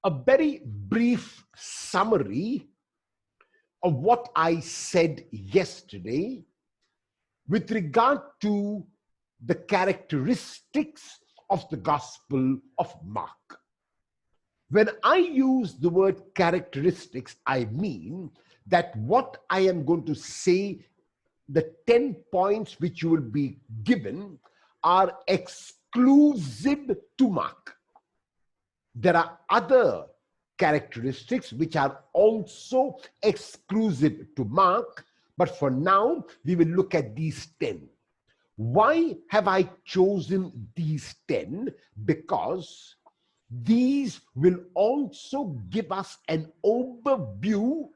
a very brief summary of what I said yesterday with regard to the characteristics of the Gospel of Mark. When I use the word characteristics, I mean that what I am going to say, the 10 points which you will be given, are exclusive to Mark. There are other characteristics which are also exclusive to Mark, but for now, we will look at these 10. Why have I chosen these 10? Because these will also give us an overview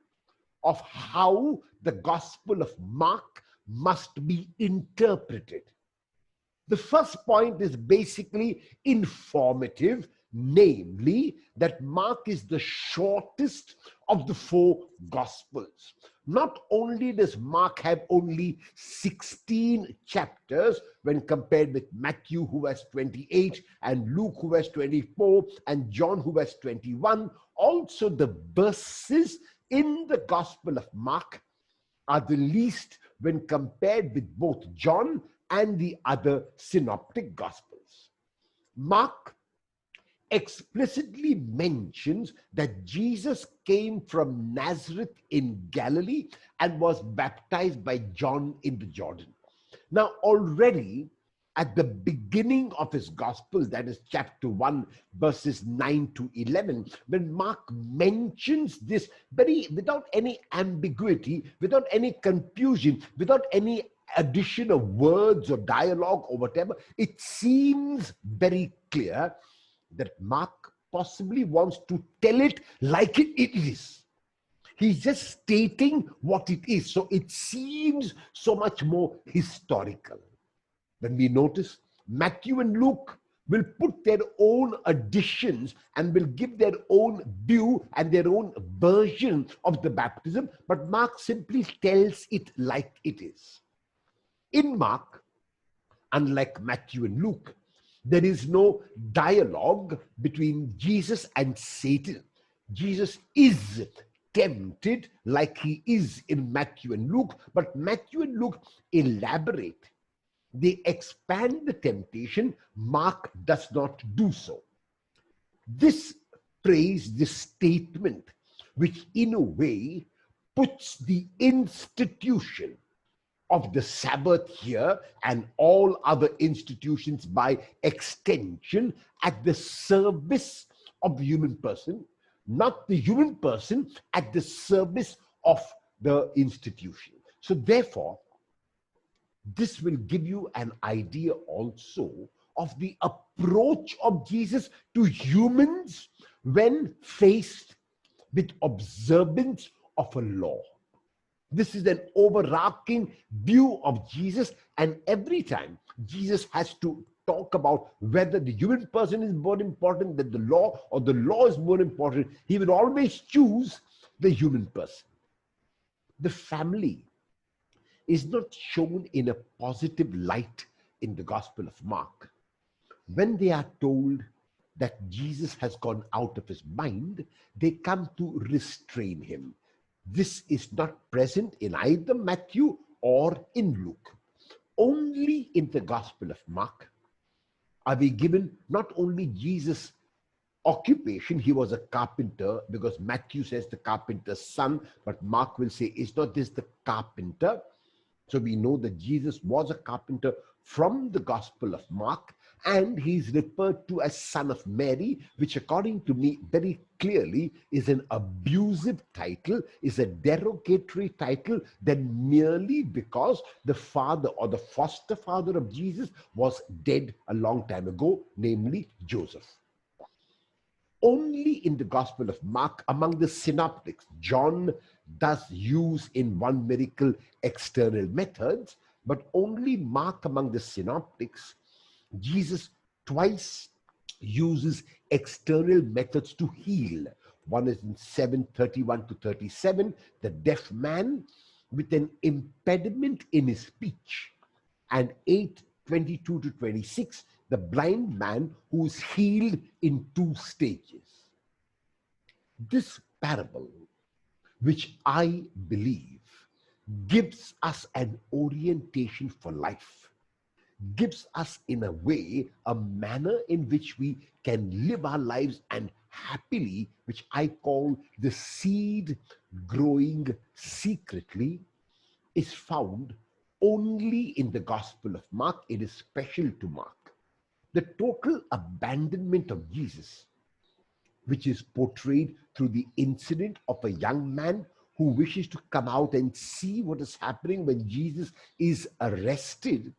of how the Gospel of Mark must be interpreted. The first point is basically informative, namely that Mark is the shortest of the 4 Gospels. Not only does Mark have only 16 chapters when compared with Matthew, who has 28, and Luke, who has 24, and John, who has 21, also the verses in the Gospel of Mark are the least when compared with both John and the other synoptic Gospels. Mark explicitly mentions that Jesus came from Nazareth in Galilee and was baptized by John in the Jordan. Now, already at the beginning of his gospel, that is chapter 1, verses 9 to 11, when Mark mentions this without any ambiguity, without any confusion, without any addition of words or dialogue or whatever, it seems very clear that Mark possibly wants to tell it like it is. He's just stating what it is. So it seems so much more historical. When we notice, Matthew and Luke will put their own additions and will give their own view and their own version of the baptism, but Mark simply tells it like it is. In Mark, unlike Matthew and Luke, there is no dialogue between Jesus and Satan. Jesus is tempted like he is in Matthew and Luke, but Matthew and Luke elaborate. They expand the temptation. Mark does not do so. This phrase, this statement, which in a way puts the institution of the Sabbath here and all other institutions by extension at the service of the human person, not the human person at the service of the institution. So therefore, this will give you an idea also of the approach of Jesus to humans when faced with observance of a law. This is an overarching view of Jesus, and every time Jesus has to talk about whether the human person is more important than the law or the law is more important, he will always choose the human person. The family is not shown in a positive light in the Gospel of Mark. When they are told that Jesus has gone out of his mind, they come to restrain him. This is not present in either Matthew or in Luke. Only in the Gospel of Mark are we given not only Jesus' occupation, he was a carpenter, because Matthew says the carpenter's son, but Mark will say, is not this the carpenter? So we know that Jesus was a carpenter from the Gospel of Mark, and he's referred to as son of Mary, which according to me very clearly is an abusive title, is a derogatory title, than merely because the father or the foster father of Jesus was dead a long time ago, namely Joseph. Only in the Gospel of Mark, among the synoptics, John does use in one miracle external methods, but only Mark among the synoptics, Jesus twice uses external methods to heal. One is in 7:31 to 37, the deaf man with an impediment in his speech, and 8:22 to 26, the blind man who is healed in 2 stages. This parable, which I believe gives us an orientation for life, gives us in a way a manner in which we can live our lives and happily, which I call the seed growing secretly, is found only in the Gospel of Mark. It is special to Mark. The total abandonment of Jesus, which is portrayed through the incident of a young man who wishes to come out and see what is happening when Jesus is arrested.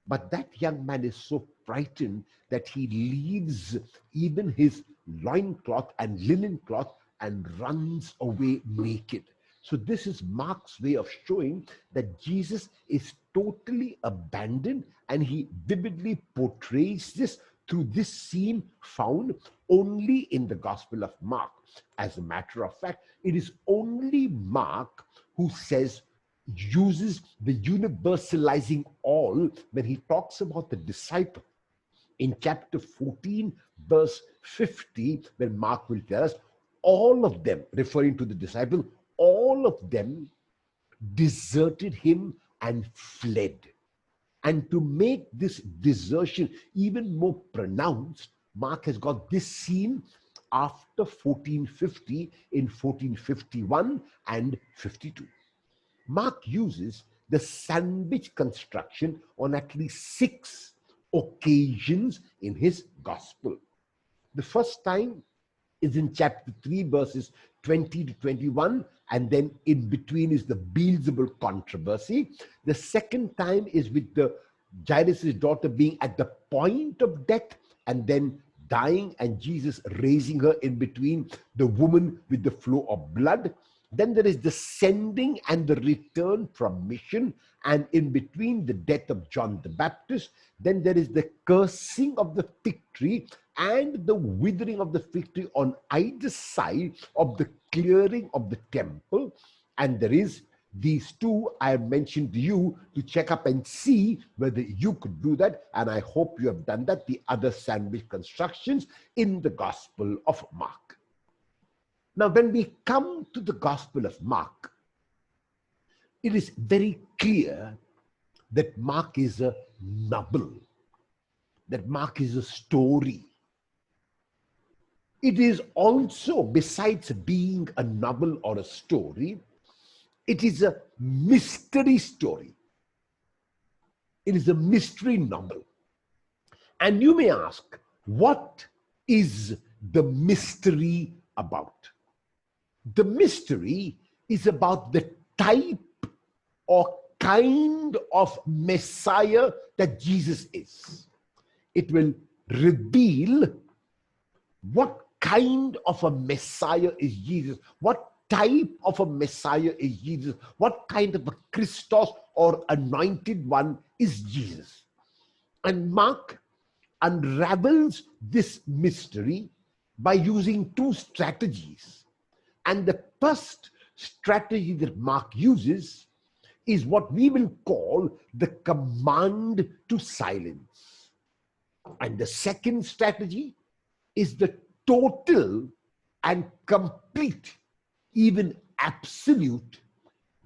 But that young man is so frightened that he leaves even his loincloth and linen cloth and runs away naked. So this is Mark's way of showing that Jesus is totally abandoned, and he vividly portrays this through this scene found only in the Gospel of Mark. As a matter of fact, it is only Mark who uses the universalizing all when he talks about the disciple. In chapter 14, verse 50, when Mark will tell us, all of them, referring to the disciple, all of them deserted him and fled. And to make this desertion even more pronounced, Mark has got this scene after 1450 in 1451 and 52. Mark uses the sandwich construction on at least 6 occasions in his gospel. The first time is in chapter 3, verses 20 to 21, and then in between is the Beelzebul controversy. The second time is with the Jairus' daughter being at the point of death and then dying, and Jesus raising her in between the woman with the flow of blood. Then there is the sending and the return from mission, and in between the death of John the Baptist. Then there is the cursing of the fig tree and the withering of the fig tree on either side of the clearing of the temple. And there is these two I have mentioned to you to check up and see whether you could do that, and I hope you have done that, the other sandwich constructions in the Gospel of Mark. Now, when we come to the Gospel of Mark, it is very clear that Mark is a novel, that Mark is a story. It is also, besides being a novel or a story, it is a mystery story. It is a mystery novel. And you may ask, what is the mystery about? The mystery is about the type or kind of Messiah that Jesus is. It will reveal what kind of a Messiah is Jesus, what type of a Messiah is Jesus, what kind of a Christos or anointed one is Jesus. And Mark unravels this mystery by using 2 strategies. And the first strategy that Mark uses is what we will call the command to silence. And the second strategy is the total and complete, even absolute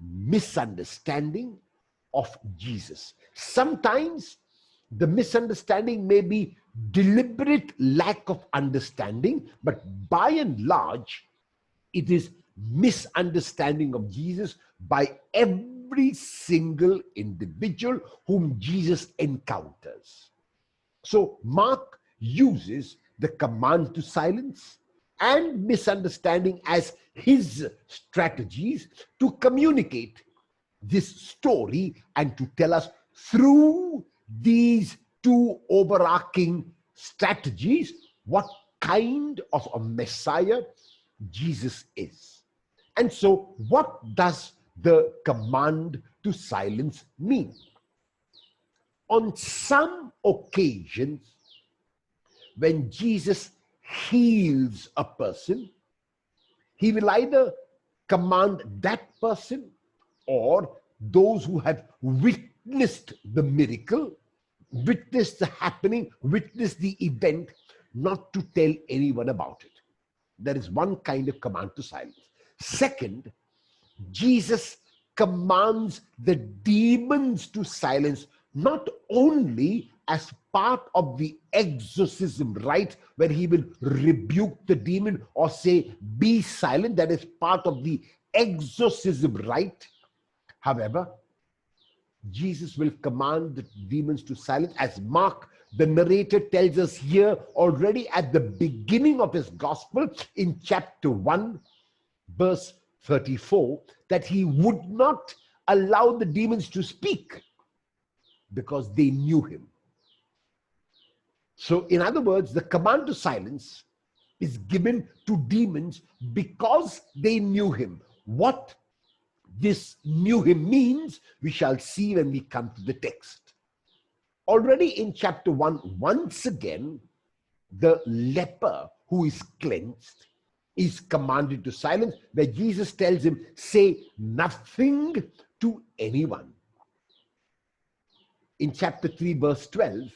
misunderstanding of Jesus. Sometimes the misunderstanding may be deliberate lack of understanding, but by and large, it is misunderstanding of Jesus by every single individual whom Jesus encounters. So Mark uses the command to silence and misunderstanding as his strategies to communicate this story and to tell us through these 2 overarching strategies what kind of a Messiah Jesus is. And so what does the command to silence mean? On some occasions, when Jesus heals a person, he will either command that person or those who have witnessed the miracle, witnessed the happening, witnessed the event, not to tell anyone about it. There is one kind of command to silence. Second, Jesus commands the demons to silence, not only as part of the exorcism rite, where he will rebuke the demon or say, be silent. That is part of the exorcism rite. However, Jesus will command the demons to silence, as Mark, the narrator, tells us here already at the beginning of his gospel in chapter 1, verse 34, that he would not allow the demons to speak because they knew him. So, in other words, the command to silence is given to demons because they knew him. What this knew him means, we shall see when we come to the text. Already in chapter 1, once again, the leper who is cleansed is commanded to silence, where Jesus tells him, say nothing to anyone. In chapter 3, verse 12,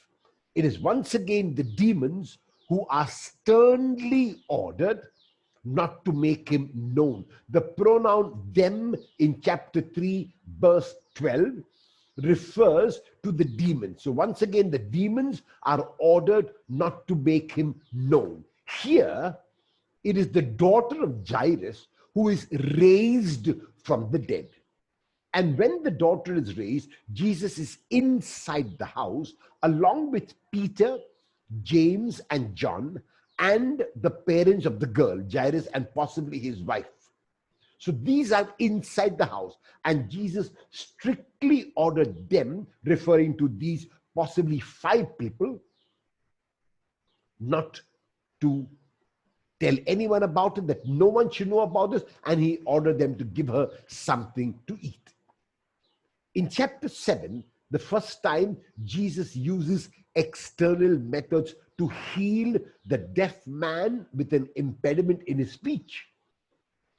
it is once again the demons who are sternly ordered not to make him known. The pronoun them in chapter 3, verse 12 refers to the demons. So once again, the demons are ordered not to make him known. Here, it is the daughter of Jairus who is raised from the dead. And when the daughter is raised, Jesus is inside the house along with Peter, James, and John, and the parents of the girl, Jairus, and possibly his wife. So these are inside the house, and Jesus strictly ordered them, referring to these possibly 5 people, not to tell anyone about it, that no one should know about this, and he ordered them to give her something to eat. In chapter 7, the first time Jesus uses external methods to heal the deaf man with an impediment in his speech.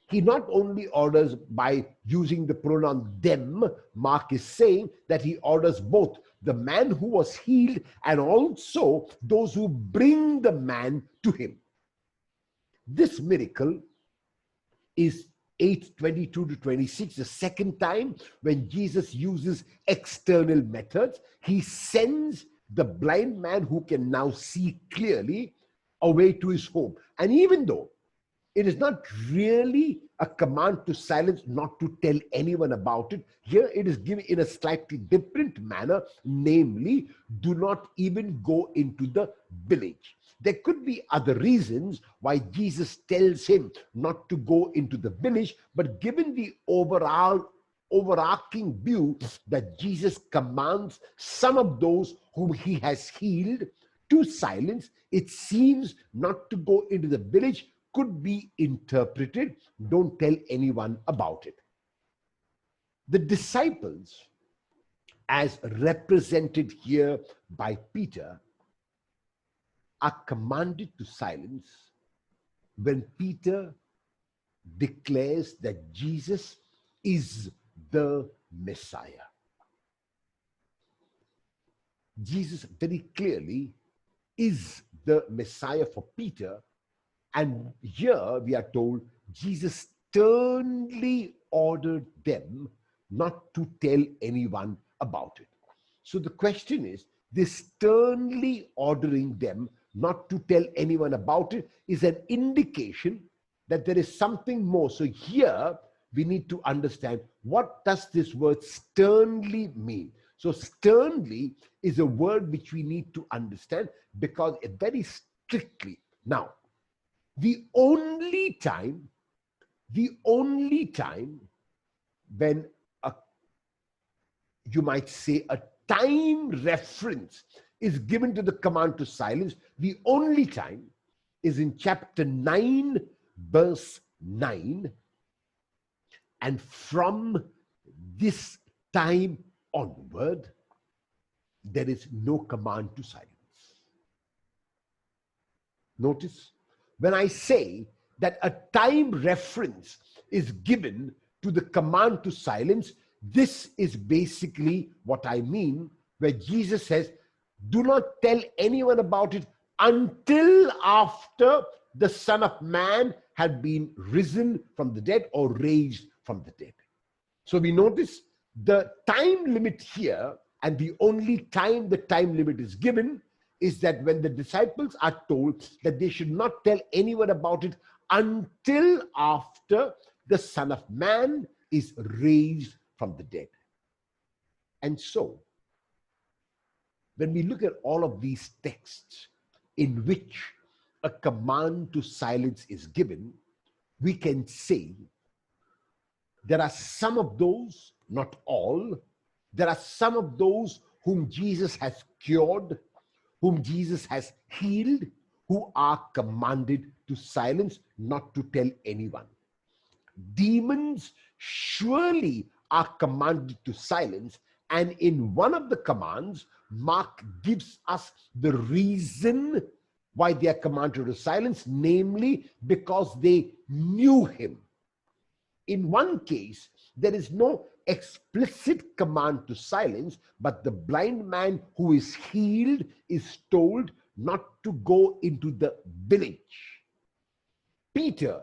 He not only orders by using the pronoun them, Mark is saying that he orders both the man who was healed and also those who bring the man to him. This miracle is 8:22 to 26, the second time when Jesus uses external methods. He sends the blind man who can now see clearly away to his home. And even though it is not really a command to silence, not to tell anyone about it, here it is given in a slightly different manner, namely, do not even go into the village. There could be other reasons why Jesus tells him not to go into the village, but given the overarching view that Jesus commands some of those whom he has healed to silence, it seems not to go into the village could be interpreted, don't tell anyone about it. The disciples, as represented here by Peter, are commanded to silence when Peter declares that Jesus is the Messiah. Jesus very clearly is the Messiah for Peter, and here we are told Jesus sternly ordered them not to tell anyone about it. So the question is, this sternly ordering them not to tell anyone about it is an indication that there is something more. So here we need to understand, what does this word sternly mean? So sternly is a word which we need to understand, because it very strictly. Now, the only time when you might say a time reference is given to the command to silence, the only time is in chapter 9, verse 9. And from this time onward, there is no command to silence. Notice, when I say that a time reference is given to the command to silence, this is basically what I mean, where Jesus says, do not tell anyone about it until after the Son of Man had been risen from the dead or raised from the dead. So we notice the time limit here, and the only time the time limit is given is that when the disciples are told that they should not tell anyone about it until after the Son of Man is raised from the dead. And so, when we look at all of these texts in which a command to silence is given, we can say there are some of those, not all, there are some of those whom Jesus has cured, whom Jesus has healed, who are commanded to silence, not to tell anyone. Demons surely are commanded to silence, and in one of the commands, Mark gives us the reason why they are commanded to silence, namely because they knew him. In one case, there is no explicit command to silence, but the blind man who is healed is told not to go into the village. Peter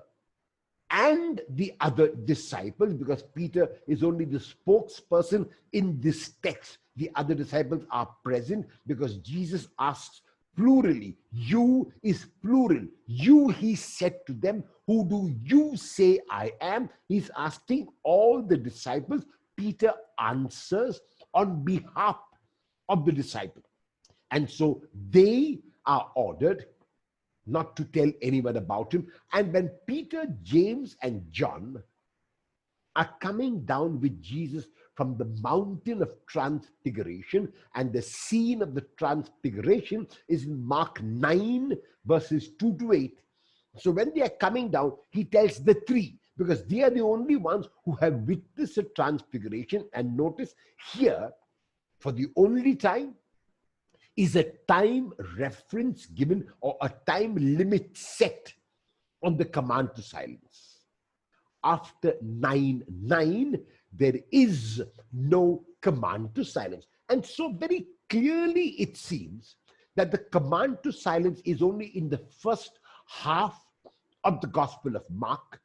and the other disciples, because Peter is only the spokesperson in this text, the other disciples are present because Jesus asks plurally. You is plural. You, he said to them, who do you say I am? He's asking all the disciples. Peter answers on behalf of the disciples. And so they are ordered not to tell anyone about him. And when Peter, James, and John are coming down with Jesus from the mountain of transfiguration, and the scene of the transfiguration is in Mark 9, verses 2 to 8. So when they are coming down, he tells the three, because they are the only ones who have witnessed a transfiguration. And notice here, for the only time, is a time reference given or a time limit set on the command to silence. After 9:9, there is no command to silence. And so very clearly it seems that the command to silence is only in the first half of the Gospel of Mark.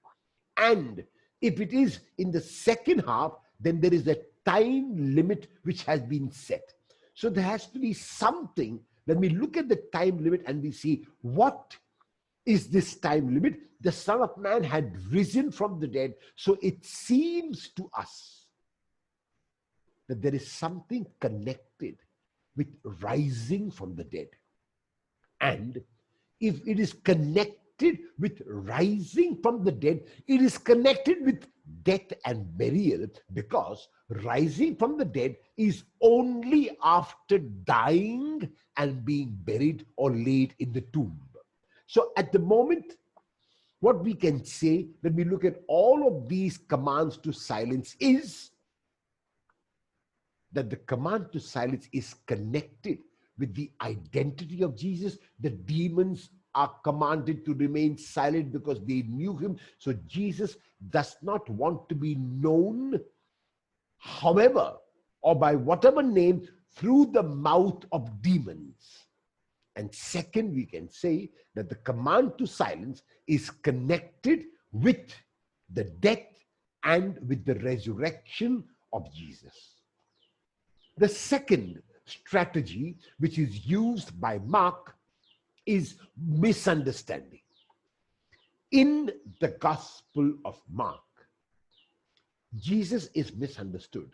And if it is in the second half, then there is a time limit which has been set. So there has to be something when we look at the time limit and we see what is this time limit. The Son of Man had risen from the dead. So it seems to us that there is something connected with rising from the dead. And if it is connected with rising from the dead, it is connected with death and burial, because rising from the dead is only after dying and being buried or laid in the tomb. So at the moment, what we can say when we look at all of these commands to silence is that the command to silence is connected with the identity of Jesus. The demons are commanded to remain silent because they knew him. So Jesus does not want to be known, however, or by whatever name, through the mouth of demons. And second, we can say that the command to silence is connected with the death and with the resurrection of Jesus. The second strategy which is used by Mark is misunderstanding. In the Gospel of Mark, Jesus is misunderstood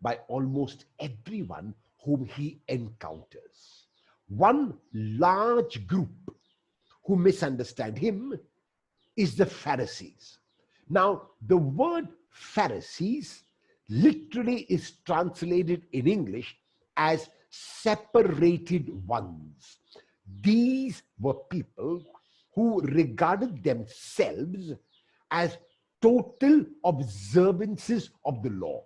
by almost everyone whom he encounters. One large group who misunderstand him is the Pharisees. Now, the word Pharisees literally is translated in English as separated ones. These were people who regarded themselves as total observances of the law.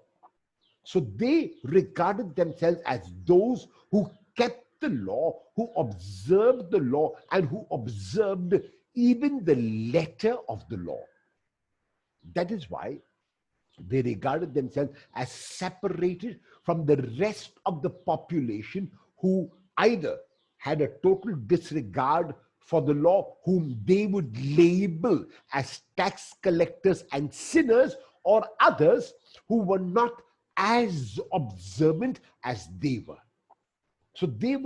So they regarded themselves as those who kept the law, who observed the law, and who observed even the letter of the law. That is why they regarded themselves as separated from the rest of the population, who either had a total disregard for the law whom they would label as tax collectors and sinners, or others who were not as observant as they were. So they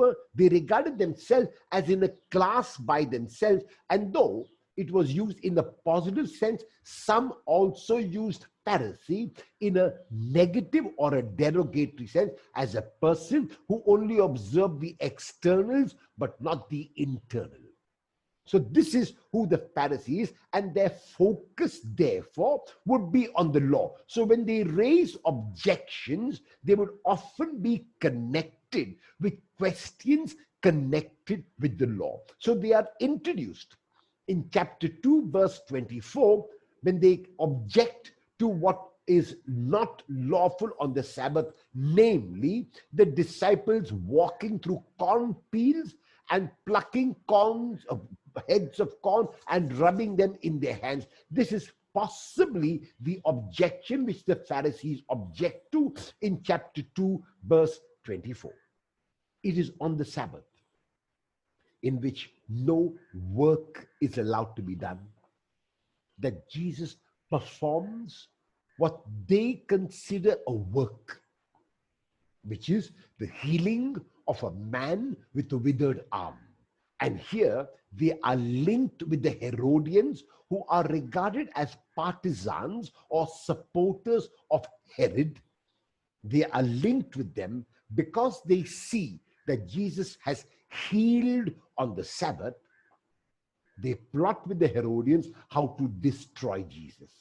regarded themselves as in a class by themselves, and though it was used in the positive sense, some also used Pharisee in a negative or a derogatory sense as a person who only observed the externals but not the internal. So this is who the Pharisees, and their focus therefore would be on the law. So when they raise objections, they would often be connected with questions connected with the law. So they are introduced in chapter 2 verse 24 when they object to what is not lawful on the Sabbath, namely the disciples walking through cornfields and plucking heads of corn and rubbing them in their hands. This is possibly the objection which the Pharisees object to in chapter 2 verse 24. It is on the Sabbath, in which no work is allowed to be done, that Jesus performs what they consider a work, which is the healing of a man with a withered arm. And here they are linked with the Herodians, who are regarded as partisans or supporters of Herod. They are linked with them because they see that Jesus has healed on the Sabbath. They plot with the Herodians how to destroy Jesus.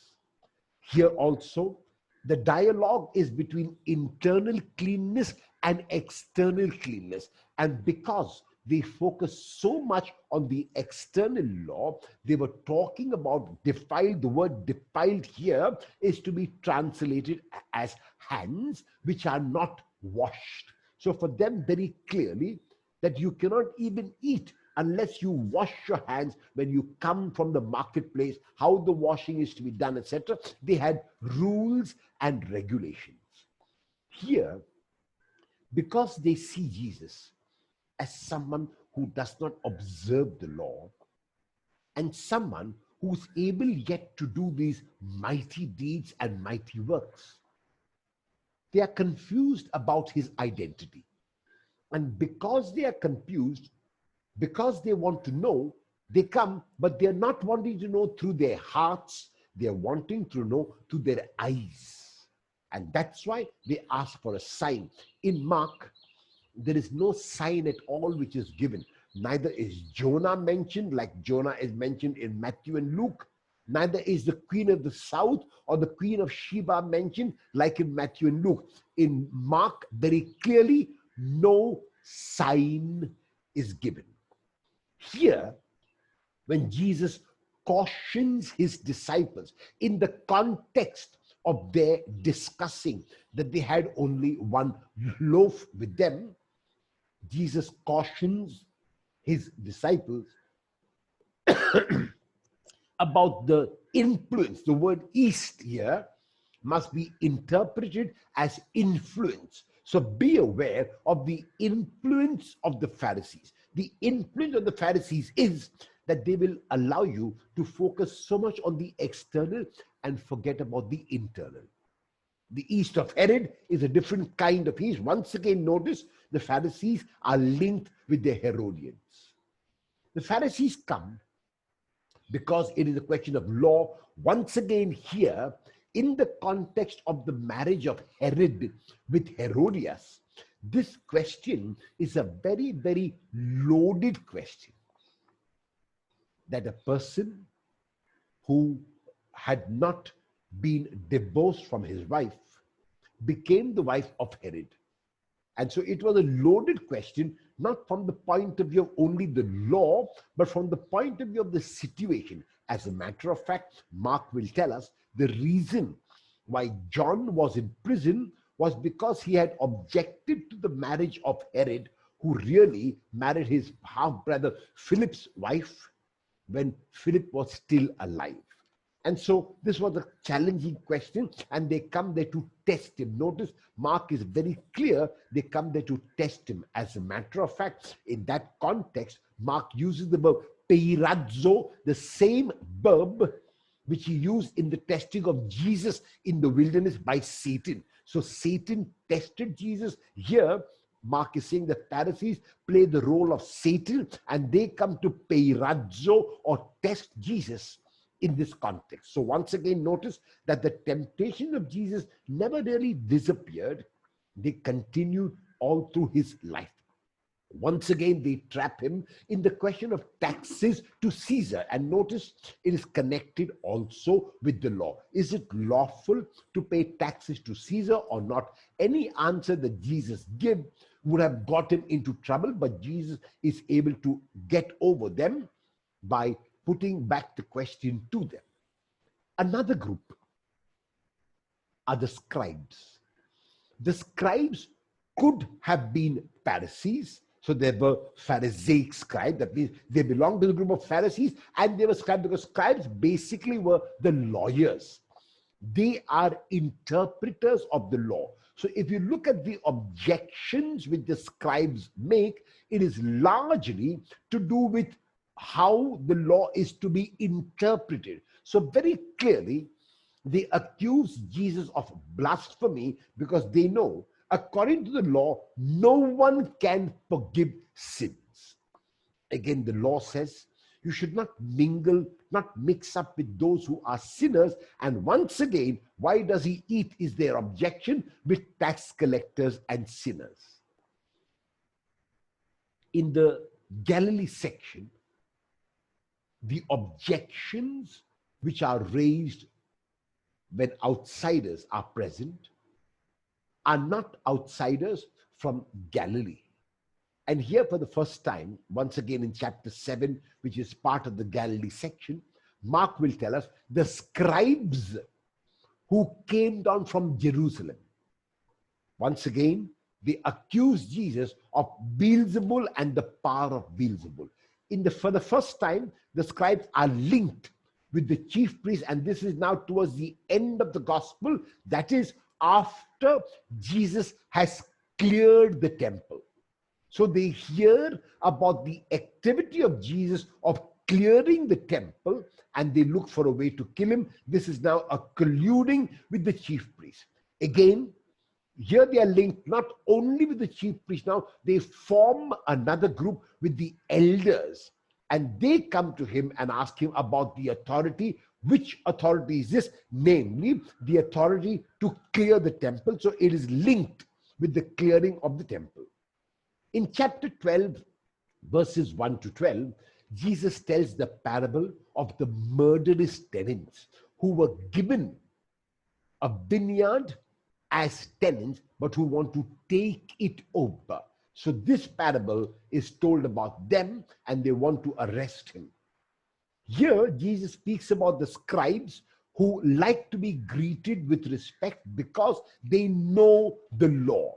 Here also, the dialogue is between internal cleanness and external cleanness. And because they focus so much on the external law, they were talking about defiled. The word defiled here is to be translated as hands which are not washed. So for them, very clearly, that you cannot even eat unless you wash your hands when you come from the marketplace, how the washing is to be done, etc. They had rules and regulations. Here, because they see Jesus as someone who does not observe the law and someone who's able yet to do these mighty deeds and mighty works, they are confused about his identity. And because they are confused, because they want to know, they come, but they're not wanting to know through their hearts, they're wanting to know through their eyes. And that's why they ask for a sign. In Mark, there is no sign at all which is given. Neither is Jonah mentioned like Jonah is mentioned in Matthew and Luke. Neither is the Queen of the South or the Queen of Sheba mentioned like in Matthew and Luke. In Mark, very clearly, no sign is given. Here, when Jesus cautions his disciples in the context of their discussing that they had only one loaf with them, Jesus cautions his disciples about the influence. The word east here must be interpreted as influence. So be aware of the influence of the Pharisees. The influence of the Pharisees is that they will allow you to focus so much on the external and forget about the internal. The east of Herod is a different kind of east. Once again, notice the Pharisees are linked with the Herodians. The Pharisees come because it is a question of law. Once again here, in the context of the marriage of Herod with Herodias, this question is a very, very loaded question. That a person who had not been divorced from his wife became the wife of Herod. And so it was a loaded question, not from the point of view of only the law, but from the point of view of the situation. As a matter of fact, Mark will tell us the reason why John was in prison was because he had objected to the marriage of Herod, who really married his half-brother Philip's wife when Philip was still alive. And so this was a challenging question, and they come there to test him. Notice Mark is very clear, they come there to test him. As a matter of fact, in that context, Mark uses the word peirazzo, the same verb which he used in the testing of Jesus in the wilderness by Satan. So Satan tested Jesus. Here, Mark is saying the Pharisees play the role of Satan, and they come to peirazzo or test Jesus in this context. So once again, notice that the temptation of Jesus never really disappeared. They continued all through his life. Once again, they trap him in the question of taxes to Caesar. And notice it is connected also with the law. Is it lawful to pay taxes to Caesar or not? Any answer that Jesus gave would have got him into trouble, but Jesus is able to get over them by putting back the question to them. Another group are the scribes. The scribes could have been Pharisees. So there were Pharisaic scribes. That means they belonged to the group of Pharisees, and they were scribes because scribes basically were the lawyers. They are interpreters of the law. So if you look at the objections which the scribes make, it is largely to do with how the law is to be interpreted. So very clearly, they accuse Jesus of blasphemy because they know, according to the law, no one can forgive sins. Again, the law says you should not mingle, not mix up with those who are sinners. And once again, why does he eat is their objection with tax collectors and sinners. In the Galilee section, the objections which are raised when outsiders are present are not outsiders from Galilee. And here for the first time, once again in chapter 7, which is part of the Galilee section, Mark will tell us the scribes who came down from Jerusalem. Once again, they accused Jesus of Beelzebul and the power of Beelzebul. For the first time, the scribes are linked with the chief priests, and this is now towards the end of the gospel, that is after Jesus has cleared the temple. So they hear about the activity of Jesus of clearing the temple, and they look for a way to kill him. This is now a colluding with the chief priest. Again, here they are linked not only with the chief priest, now they form another group with the elders, and they come to him and ask him about the authority. Which authority is this? Namely, the authority to clear the temple. So it is linked with the clearing of the temple. In chapter 12, verses 1 to 12, Jesus tells the parable of the murderous tenants who were given a vineyard as tenants, but who want to take it over. So this parable is told about them, and they want to arrest him. Here, Jesus speaks about the scribes who like to be greeted with respect because they know the law.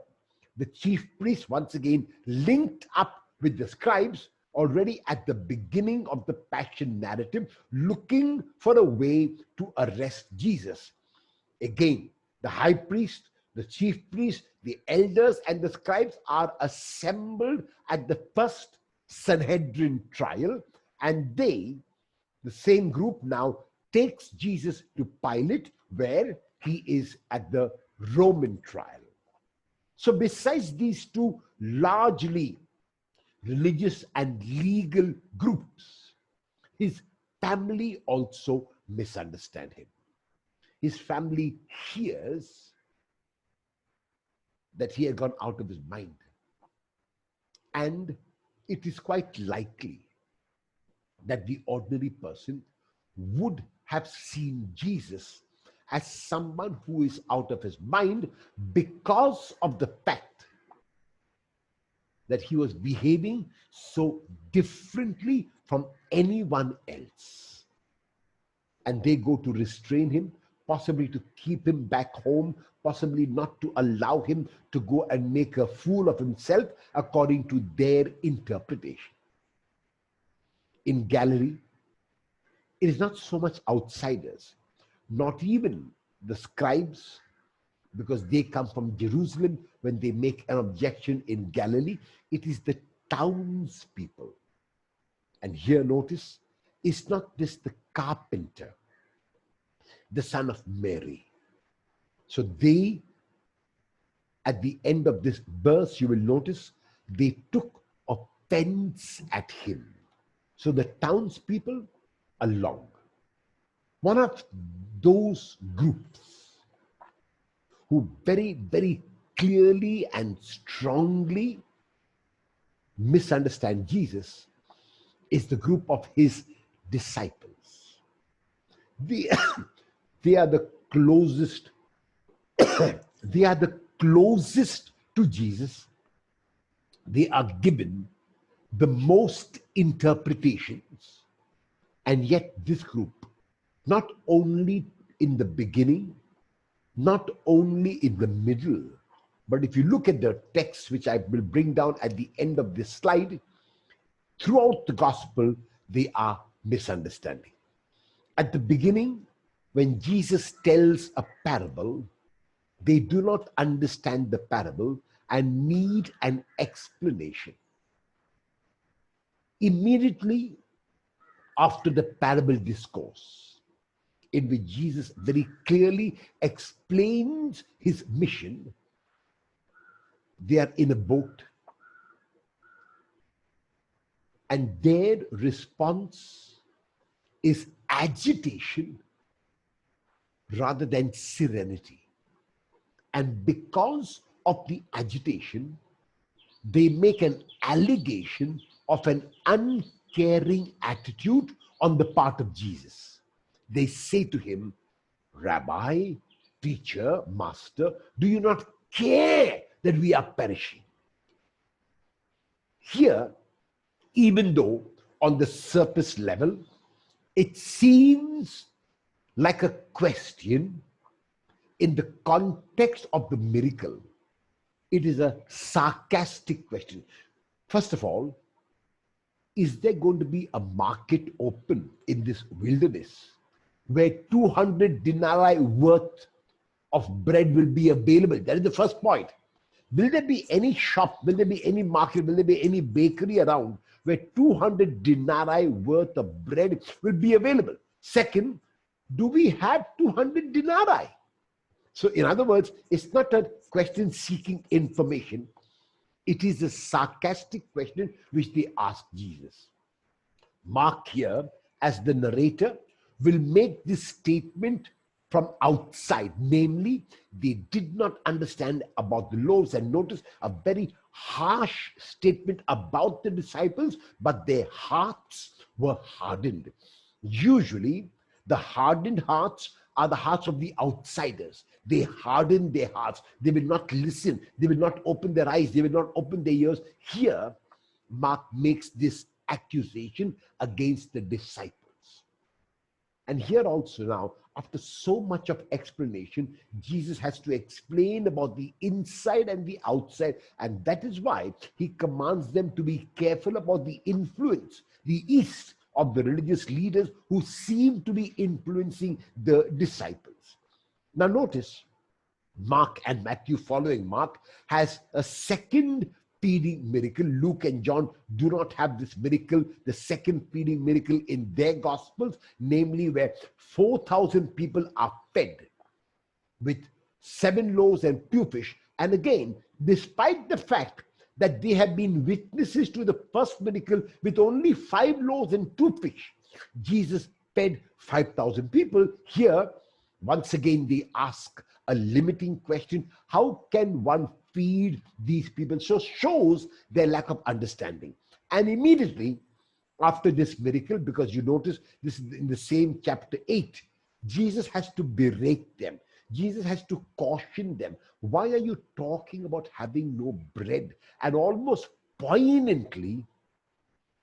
The chief priests, once again, linked up with the scribes already at the beginning of the passion narrative, looking for a way to arrest Jesus. Again, the high priest, the chief priest, the elders, and the scribes are assembled at the first Sanhedrin trial, and they, the same group, now takes Jesus to Pilate, where he is at the Roman trial. So besides these two largely religious and legal groups, his family also misunderstand him. His family hears that he had gone out of his mind. And it is quite likely that the ordinary person would have seen Jesus as someone who is out of his mind because of the fact that he was behaving so differently from anyone else. And they go to restrain him, possibly to keep him back home, possibly not to allow him to go and make a fool of himself according to their interpretation. In Galilee, it is not so much outsiders, not even the scribes, because they come from Jerusalem when they make an objection in Galilee. It is the townspeople. And here notice, is not this the carpenter, the son of Mary? So they, at the end of this verse, you will notice, they took offense at him. So the townspeople along. One of those groups who very, very clearly and strongly misunderstand Jesus is the group of his disciples. They, they are the closest, they are the closest to Jesus. They are given the most interpretations. And yet this group, not only in the beginning, not only in the middle, but if you look at the text, which I will bring down at the end of this slide, throughout the gospel, they are misunderstanding. At the beginning, when Jesus tells a parable, they do not understand the parable and need an explanation. Immediately after the parable discourse, in which Jesus very clearly explains his mission, they are in a boat, and their response is agitation rather than serenity. And because of the agitation, they make an allegation of an uncaring attitude on the part of Jesus. They say to him, Rabbi, teacher, master, do you not care that we are perishing? Here, even though on the surface level, it seems like a question, in the context of the miracle, it is a sarcastic question. First of all, is there going to be a market open in this wilderness where 200 denarii worth of bread will be available? That is the first point. Will there be any shop, will there be any market, will there be any bakery around where 200 denarii worth of bread will be available? Second, do we have 200 denarii? So in other words, it's not a question seeking information. It is a sarcastic question which they ask Jesus. Mark here, as the narrator, will make this statement from outside. Namely, they did not understand about the loaves. And notice a very harsh statement about the disciples, but their hearts were hardened. Usually, the hardened hearts are the hearts of the outsiders. They harden their hearts. They will not listen. They will not open their eyes. They will not open their ears. Here, Mark makes this accusation against the disciples. And here also now, after so much of explanation, Jesus has to explain about the inside and the outside. And that is why he commands them to be careful about the influence, the east of the religious leaders who seem to be influencing the disciples. Now notice, Mark and Matthew, following Mark, has a second feeding miracle. Luke and John do not have this miracle, the second feeding miracle, in their gospels, namely where 4,000 people are fed with 7 loaves and 2 fish. And again, despite the fact that they have been witnesses to the first miracle with only 5 loaves and 2 fish, Jesus fed 5,000 people. Here, once again, they ask a limiting question: how can one feed these people? So shows their lack of understanding. And immediately after this miracle, because you notice this is in the same chapter 8, Jesus has to berate them. Jesus has to caution them. Why are you talking about having no bread? And almost poignantly,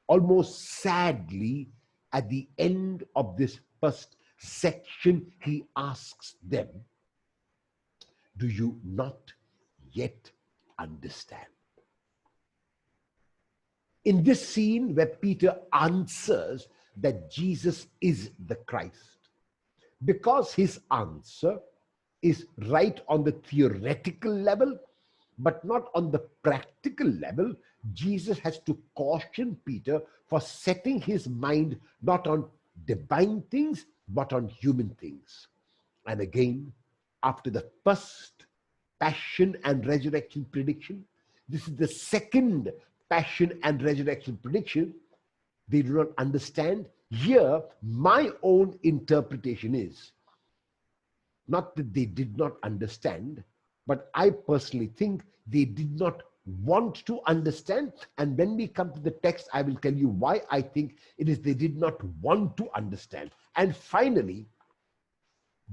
almost sadly, at the end of this first section, he asks them, do you not yet understand? In this scene where Peter answers that Jesus is the Christ, because his answer is right on the theoretical level, but not on the practical level. Jesus has to caution Peter for setting his mind not on divine things, but on human things. And again, after the first passion and resurrection prediction, this is the second passion and resurrection prediction. They do not understand. Here, my own interpretation is not that they did not understand, but I personally think they did not want to understand. And when we come to the text, I will tell you why I think it is they did not want to understand. And finally,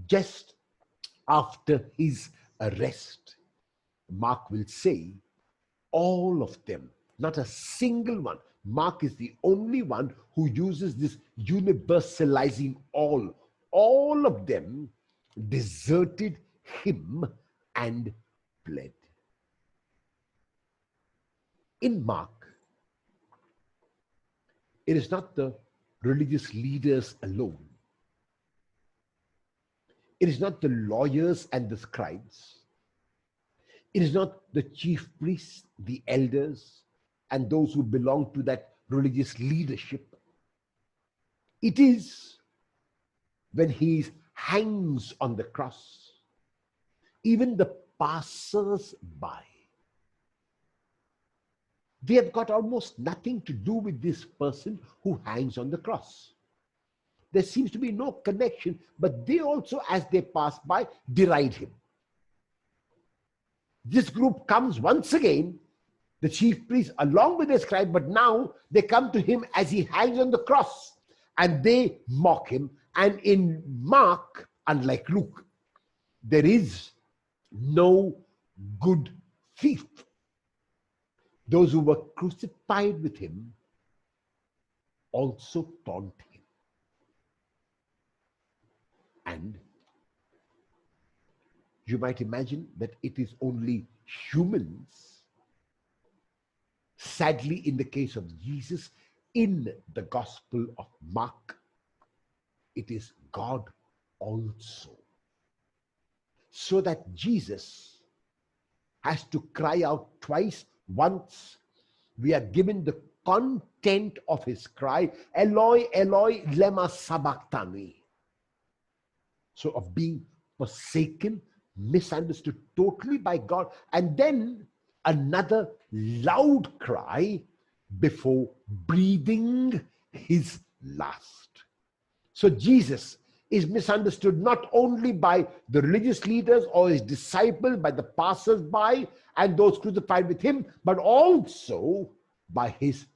just after his arrest, Mark will say, all of them, not a single one. Mark is the only one who uses this universalizing all. All of them deserted him and fled. In Mark, it is not the religious leaders alone. It is not the lawyers and the scribes. It is not the chief priests, the elders, and those who belong to that religious leadership. It is when he hangs on the cross, even the passers-by, they have got almost nothing to do with this person who hangs on the cross. There seems to be no connection, but they also, as they pass by, deride him. This group comes once again, the chief priests along with the scribe, but now they come to him as he hangs on the cross and they mock him. And in Mark, unlike Luke, there is no good thief. Those who were crucified with him also taunt him. And you might imagine that it is only humans. Sadly, in the case of Jesus, in the Gospel of Mark, it is God also. So that Jesus has to cry out twice. Once, we are given the content of his cry, Eloi, Eloi, lema sabachthani. So of being forsaken, misunderstood totally by God, and then another loud cry before breathing his last. So Jesus is misunderstood not only by the religious leaders or his disciples, by the passers-by and those crucified with him, but also by his